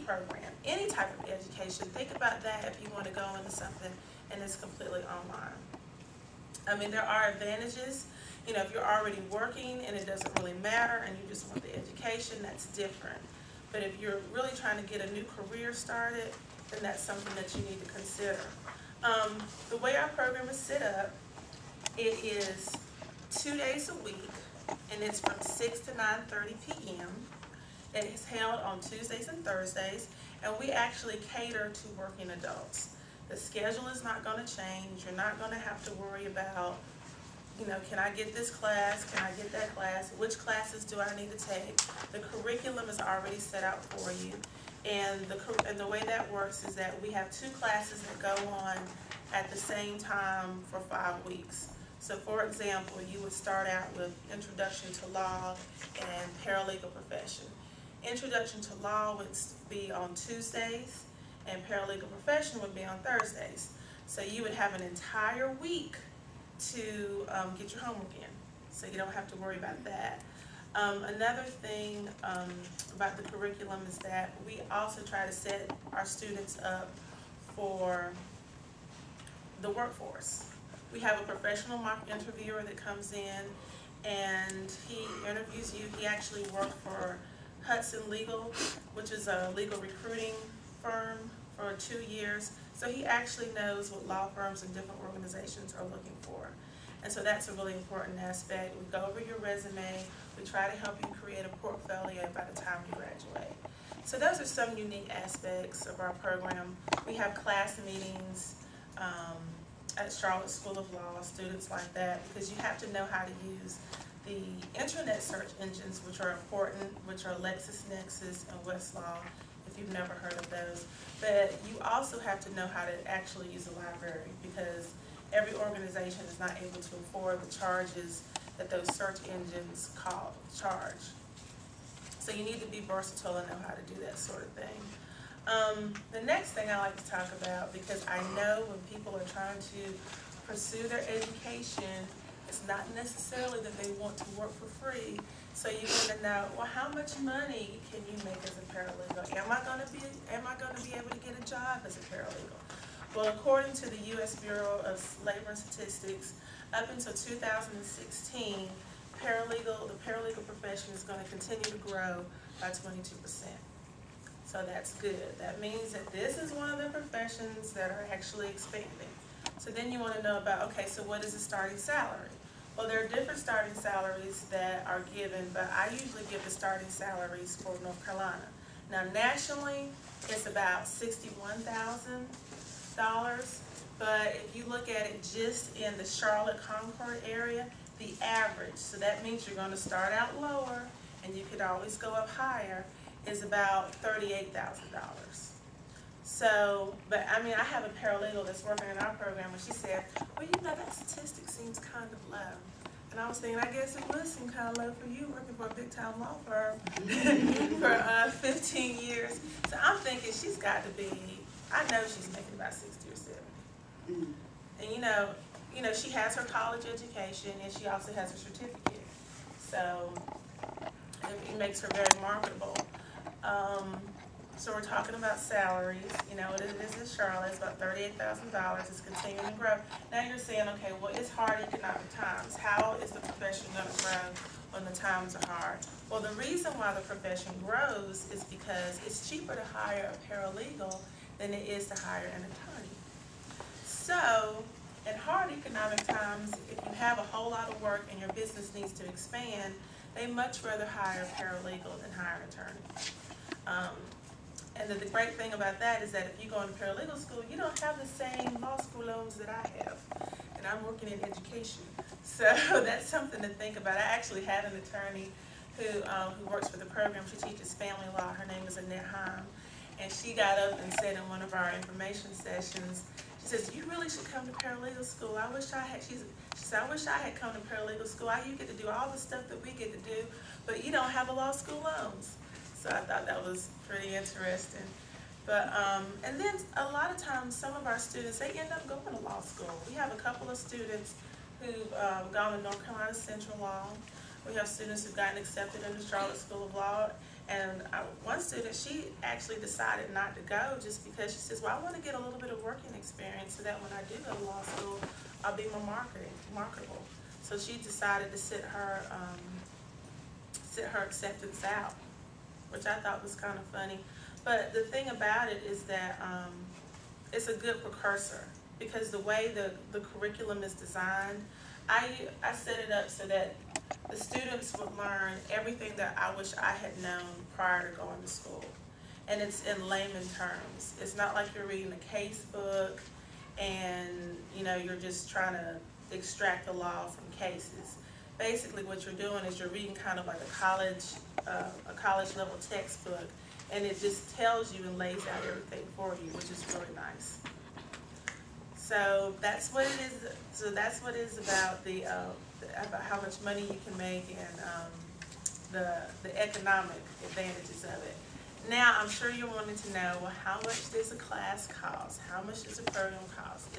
program, any type of education. Think about that if you want to go into something and it's completely online. I mean, there are advantages. You know, if you're already working and it doesn't really matter and you just want the education, that's different. But if you're really trying to get a new career started, then that's something that you need to consider. The way our program is set up, it is 2 days a week, and it's from 6 to 9:30 p.m. It is held on Tuesdays and Thursdays, and we actually cater to working adults. The schedule is not going to change. You're not going to have to worry about, you know, can I get this class? Can I get that class? Which classes do I need to take? The curriculum is already set out for you. And the way that works is that we have 2 classes that go on at the same time for 5 weeks. So for example, you would start out with Introduction to Law and Paralegal Profession. Introduction to Law would be on Tuesdays, and Paralegal Profession would be on Thursdays. So you would have an entire week to get your homework in, so you don't have to worry about that. Another thing about the curriculum is that we also try to set our students up for the workforce. We have a professional mock interviewer that comes in and he interviews you. He actually worked for Hudson Legal, which is a legal recruiting firm, for 2 years. So he actually knows what law firms and different organizations are looking for. And so that's a really important aspect. We go over your resume. We try to help you create a portfolio by the time you graduate. So those are some unique aspects of our program. We have class meetings at Charlotte School of Law, students like that, because you have to know how to use the internet search engines, which are important, which are LexisNexis and Westlaw, if you've never heard of those. But you also have to know how to actually use a library, because every organization is not able to afford the charges that those search engines charge. So you need to be versatile and know how to do that sort of thing. The next thing I like to talk about, because I know when people are trying to pursue their education, it's not necessarily that they want to work for free. So you want to know, well, how much money can you make as a paralegal? Am I going to be able to get a job as a paralegal? Well, according to the U.S. Bureau of Labor and Statistics, up until 2016, the paralegal profession is going to continue to grow by 22%. So that's good. That means that this is one of the professions that are actually expanding. So then you want to know about, okay, so what is the starting salary? Well, there are different starting salaries that are given, but I usually give the starting salaries for North Carolina. Now, nationally, it's about $61,000, but if you look at it just in the Charlotte-Concord area, the average, so that means you're going to start out lower, and you could always go up higher, is about $38,000. So, but I mean, I have a paralegal that's working in our program, and she said, well, you know, that statistic seems kind of low. And I was thinking, I guess it would seem kind of low for you working for a big-time law firm for 15 years. So I'm thinking she's got to be, I know she's making about 60 or 70. And you know, she has her college education, and she also has a certificate. So it makes her very marketable. So we're talking about salaries. You know, it is in Charlotte. It's about $38,000. It's continuing to grow. Now you're saying, okay, well, it's hard economic times. How is the profession going to grow when the times are hard? Well, the reason why the profession grows is because it's cheaper to hire a paralegal than it is to hire an attorney. So in hard economic times, if you have a whole lot of work and your business needs to expand, they much rather hire a paralegal than hire an attorney. And the great thing about that is that if you go into paralegal school, you don't have the same law school loans that I have. And I'm working in education. So that's something to think about. I actually had an attorney who works for the program. She teaches family law. Her name is Annette Heim. And she got up and said in one of our information sessions, she says, you really should come to paralegal school. I wish I had, she said, I wish I had come to paralegal school. You get to do all the stuff that we get to do, but you don't have the law school loans. So I thought that was pretty interesting. But, and then a lot of times some of our students, they end up going to law school. We have a couple of students who've gone to North Carolina Central Law. We have students who've gotten accepted into Charlotte School of Law. And one student, she actually decided not to go just because she says, well, I want to get a little bit of working experience so that when I do go to law school, I'll be more marketable. So she decided to sit her acceptance out, which I thought was kind of funny. But the thing about it is that it's a good precursor, because the way the curriculum is designed, I set it up so that the students would learn everything that I wish I had known prior to going to school. And it's in layman terms. It's not like you're reading a case book and you're just trying to extract the law from cases. Basically what you're doing is you're reading kind of like a college level textbook, and it just tells you and lays out everything for you, which is really nice. So that's what it is. So that's what it is about about how much money you can make and the economic advantages of it. Now, I'm sure you're wanting to know, well, how much does a class cost? How much does a program cost?